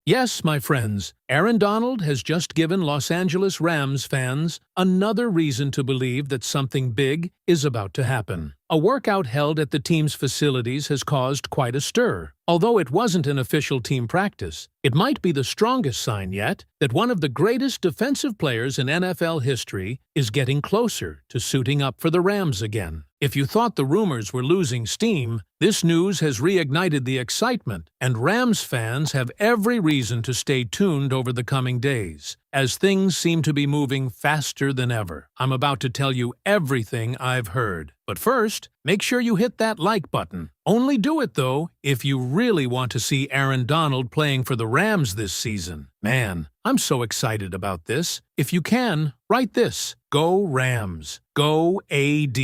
Yes, my friends, Aaron Donald has just given Los Angeles Rams fans another reason to believe that something big is about to happen. A workout held at the team's facilities has caused quite a stir. Although it wasn't an official team practice, it might be the strongest sign yet that one of the greatest defensive players in NFL history is getting closer to suiting up for the Rams again. If you thought the rumors were losing steam, this news has reignited the excitement, and Rams fans have every reason to stay tuned over the coming days, as things seem to be moving faster than ever. I'm about to tell you everything I've heard. But first, make sure you hit that like button. Only do it, though, if you really want to see Aaron Donald playing for the Rams this season. Man, I'm so excited about this. If you can, write this: Go Rams. Go AD.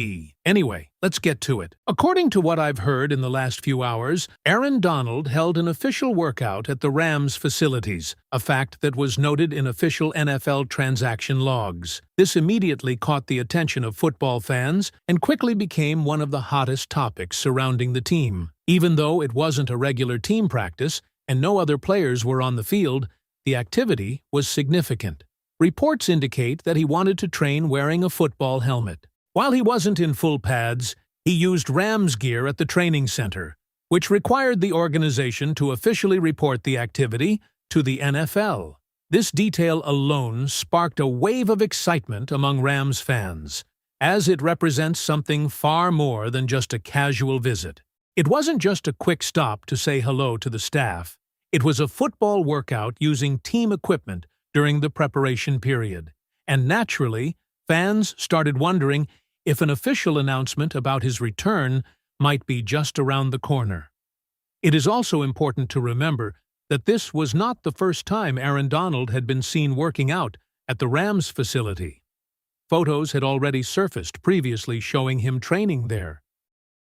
Anyway, let's get to it. According to what I've heard in the last few hours, Aaron Donald held an official workout at the Rams facilities, a fact that was noted in official NFL transaction logs. This immediately caught the attention of football fans and quickly became one of the hottest topics surrounding the team. Even though it wasn't a regular team practice and no other players were on the field, the activity was significant. Reports indicate that he wanted to train wearing a football helmet. While he wasn't in full pads, he used Rams gear at the training center, which required the organization to officially report the activity to the NFL. This detail alone sparked a wave of excitement among Rams fans, as it represents something far more than just a casual visit. It wasn't just a quick stop to say hello to the staff. It was a football workout using team equipment during the preparation period. And naturally, fans started wondering if an official announcement about his return might be just around the corner. It is also important to remember that this was not the first time Aaron Donald had been seen working out at the Rams facility. Photos had already surfaced previously showing him training there.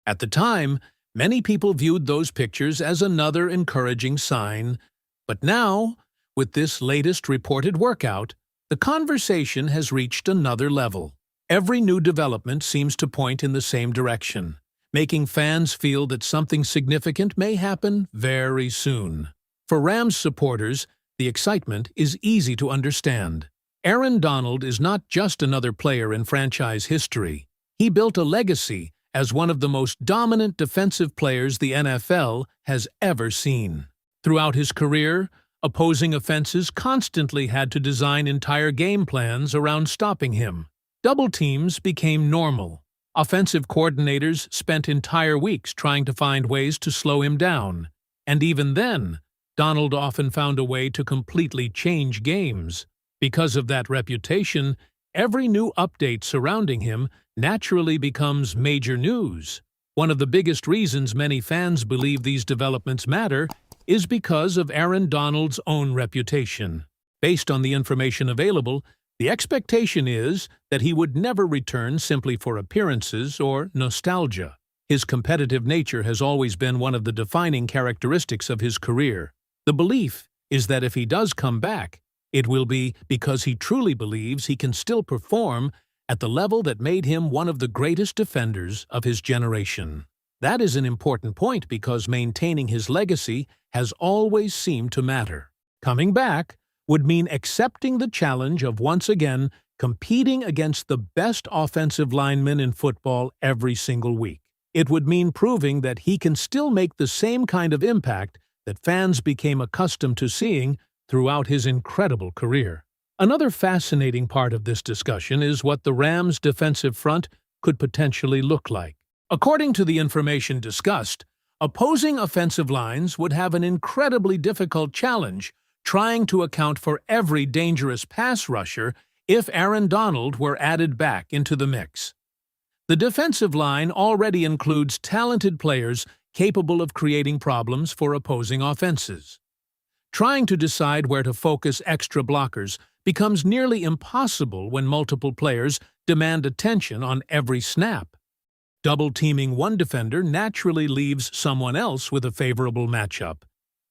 At the time, many people viewed those pictures as another encouraging sign, but now, with this latest reported workout, the conversation has reached another level. Every new development seems to point in the same direction, making fans feel that something significant may happen very soon. For Rams supporters, the excitement is easy to understand. Aaron Donald is not just another player in franchise history. He built a legacy as one of the most dominant defensive players the NFL has ever seen. Throughout his career, opposing offenses constantly had to design entire game plans around stopping him. Double teams became normal. Offensive coordinators spent entire weeks trying to find ways to slow him down. And even then, Donald often found a way to completely change games. Because of that reputation, every new update surrounding him naturally becomes major news. One of the biggest reasons many fans believe these developments matter is because of Aaron Donald's own reputation. Based on the information available, the expectation is that he would never return simply for appearances or nostalgia. His competitive nature has always been one of the defining characteristics of his career. The belief is that if he does come back, it will be because he truly believes he can still perform at the level that made him one of the greatest defenders of his generation. That is an important point because maintaining his legacy has always seemed to matter. Coming back would mean accepting the challenge of once again competing against the best offensive linemen in football every single week. It would mean proving that he can still make the same kind of impact that fans became accustomed to seeing throughout his incredible career. Another fascinating part of this discussion is what the Rams' defensive front could potentially look like. According to the information discussed, opposing offensive lines would have an incredibly difficult challenge trying to account for every dangerous pass rusher if Aaron Donald were added back into the mix. The defensive line already includes talented players capable of creating problems for opposing offenses. Trying to decide where to focus extra blockers becomes nearly impossible when multiple players demand attention on every snap. Double-teaming one defender naturally leaves someone else with a favorable matchup,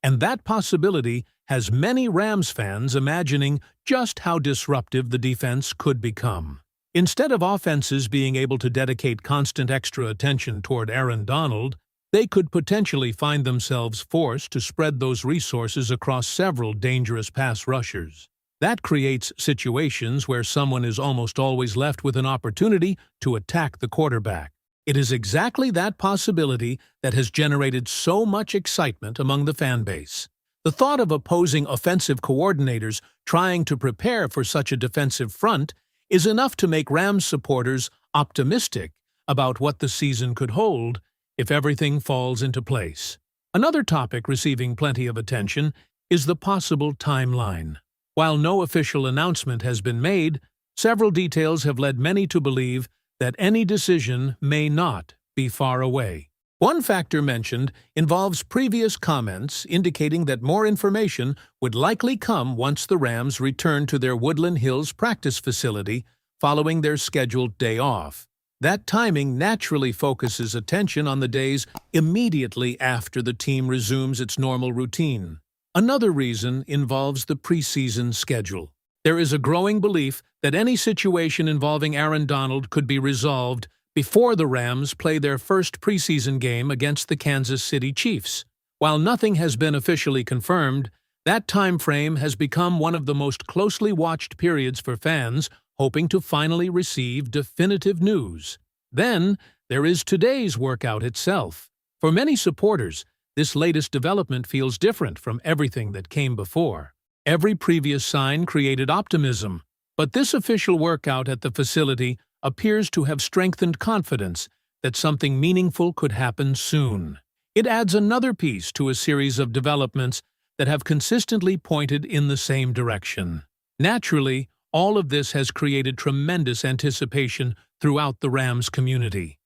and that possibility has many Rams fans imagining just how disruptive the defense could become. Instead of offenses being able to dedicate constant extra attention toward Aaron Donald, they could potentially find themselves forced to spread those resources across several dangerous pass rushers. That creates situations where someone is almost always left with an opportunity to attack the quarterback. It is exactly that possibility that has generated so much excitement among the fan base. The thought of opposing offensive coordinators trying to prepare for such a defensive front is enough to make Rams supporters optimistic about what the season could hold if everything falls into place. Another topic receiving plenty of attention is the possible timeline. While no official announcement has been made, several details have led many to believe that any decision may not be far away. One factor mentioned involves previous comments indicating that more information would likely come once the Rams return to their Woodland Hills practice facility following their scheduled day off. That timing naturally focuses attention on the days immediately after the team resumes its normal routine. Another reason involves the preseason schedule. There is a growing belief that any situation involving Aaron Donald could be resolved before the Rams play their first preseason game against the Kansas City Chiefs. While nothing has been officially confirmed, that time frame has become one of the most closely watched periods for fans hoping to finally receive definitive news. Then, there is today's workout itself. For many supporters, this latest development feels different from everything that came before. Every previous sign created optimism, but this official workout at the facility appears to have strengthened confidence that something meaningful could happen soon. It adds another piece to a series of developments that have consistently pointed in the same direction. Naturally, all of this has created tremendous anticipation throughout the Rams community.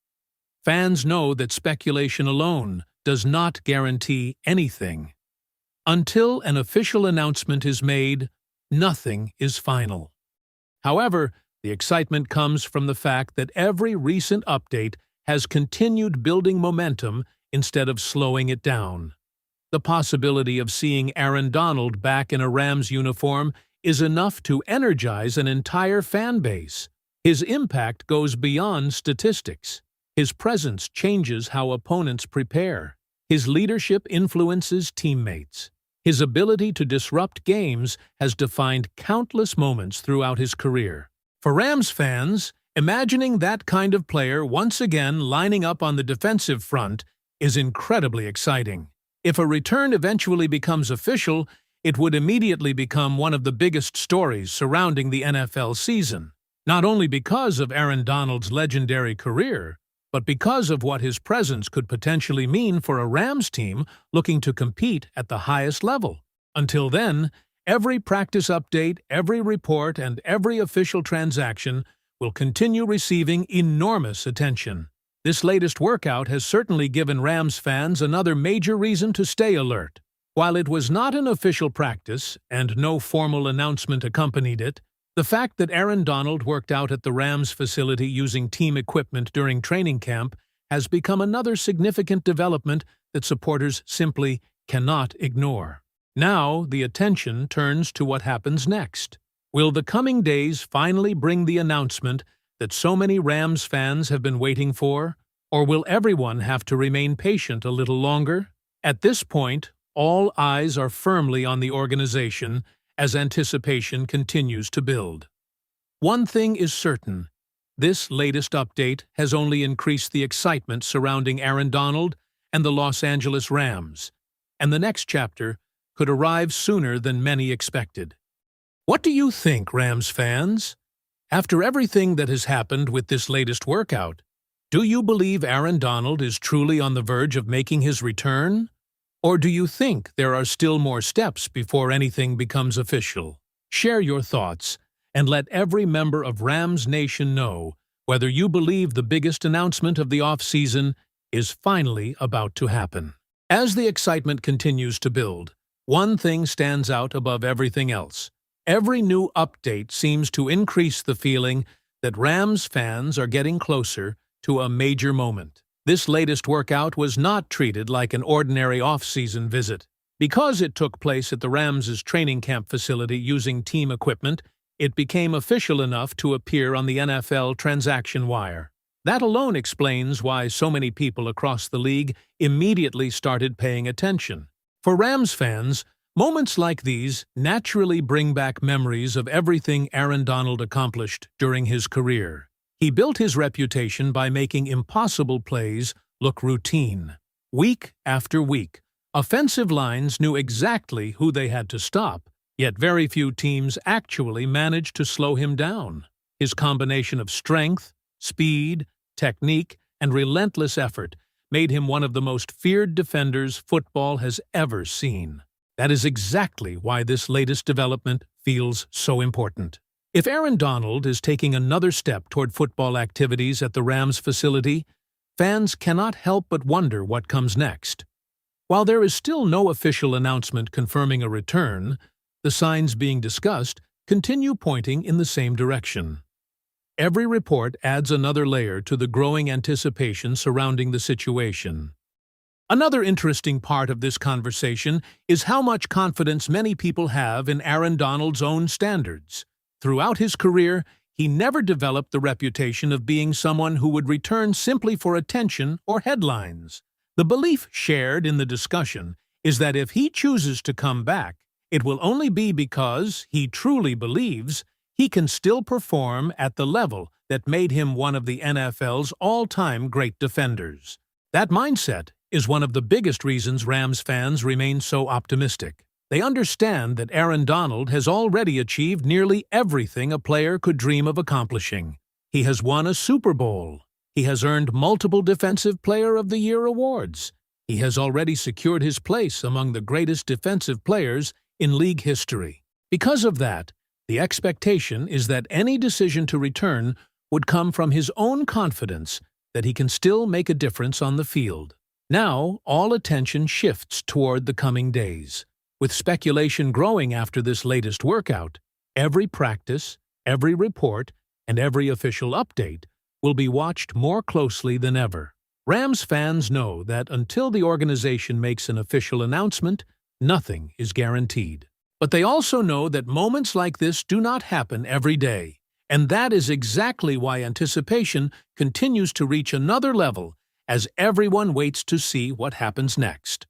Fans know that speculation alone does not guarantee anything. Until an official announcement is made, nothing is final. However, the excitement comes from the fact that every recent update has continued building momentum instead of slowing it down. The possibility of seeing Aaron Donald back in a Rams uniform is enough to energize an entire fan base. His impact goes beyond statistics. His presence changes how opponents prepare. His leadership influences teammates. His ability to disrupt games has defined countless moments throughout his career. For Rams fans, imagining that kind of player once again lining up on the defensive front is incredibly exciting. If a return eventually becomes official, it would immediately become one of the biggest stories surrounding the NFL season, not only because of Aaron Donald's legendary career, but because of what his presence could potentially mean for a Rams team looking to compete at the highest level. Until then, every practice update, every report, and every official transaction will continue receiving enormous attention. This latest workout has certainly given Rams fans another major reason to stay alert. While it was not an official practice and no formal announcement accompanied it, the fact that Aaron Donald worked out at the Rams facility using team equipment during training camp has become another significant development that supporters simply cannot ignore. Now, the attention turns to what happens next. Will the coming days finally bring the announcement that so many Rams fans have been waiting for? Or will everyone have to remain patient a little longer? At this point, all eyes are firmly on the organization as anticipation continues to build. One thing is certain: this latest update has only increased the excitement surrounding Aaron Donald and the Los Angeles Rams, and the next chapter could arrive sooner than many expected. What do you think, Rams fans? After everything that has happened with this latest workout, do you believe Aaron Donald is truly on the verge of making his return? Or do you think there are still more steps before anything becomes official? Share your thoughts and let every member of Rams Nation know whether you believe the biggest announcement of the offseason is finally about to happen. As the excitement continues to build, one thing stands out above everything else. Every new update seems to increase the feeling that Rams fans are getting closer to a major moment. This latest workout was not treated like an ordinary off-season visit. Because it took place at the Rams' training camp facility using team equipment, it became official enough to appear on the NFL transaction wire. That alone explains why so many people across the league immediately started paying attention. For Rams fans, moments like these naturally bring back memories of everything Aaron Donald accomplished during his career. He built his reputation by making impossible plays look routine. Week after week, offensive lines knew exactly who they had to stop, yet very few teams actually managed to slow him down. His combination of strength, speed, technique, and relentless effort made him one of the most feared defenders football has ever seen. That is exactly why this latest development feels so important. If Aaron Donald is taking another step toward football activities at the Rams facility, fans cannot help but wonder what comes next. While there is still no official announcement confirming a return, the signs being discussed continue pointing in the same direction. Every report adds another layer to the growing anticipation surrounding the situation. Another interesting part of this conversation is how much confidence many people have in Aaron Donald's own standards. Throughout his career, he never developed the reputation of being someone who would return simply for attention or headlines. The belief shared in the discussion is that if he chooses to come back, it will only be because he truly believes he can still perform at the level that made him one of the NFL's all-time great defenders. That mindset is one of the biggest reasons Rams fans remain so optimistic. They understand that Aaron Donald has already achieved nearly everything a player could dream of accomplishing. He has won a Super Bowl. He has earned multiple Defensive Player of the Year awards. He has already secured his place among the greatest defensive players in league history. Because of that, the expectation is that any decision to return would come from his own confidence that he can still make a difference on the field. Now, all attention shifts toward the coming days. With speculation growing after this latest workout, every practice, every report, and every official update will be watched more closely than ever. Rams fans know that until the organization makes an official announcement, nothing is guaranteed. But they also know that moments like this do not happen every day, and that is exactly why anticipation continues to reach another level as everyone waits to see what happens next.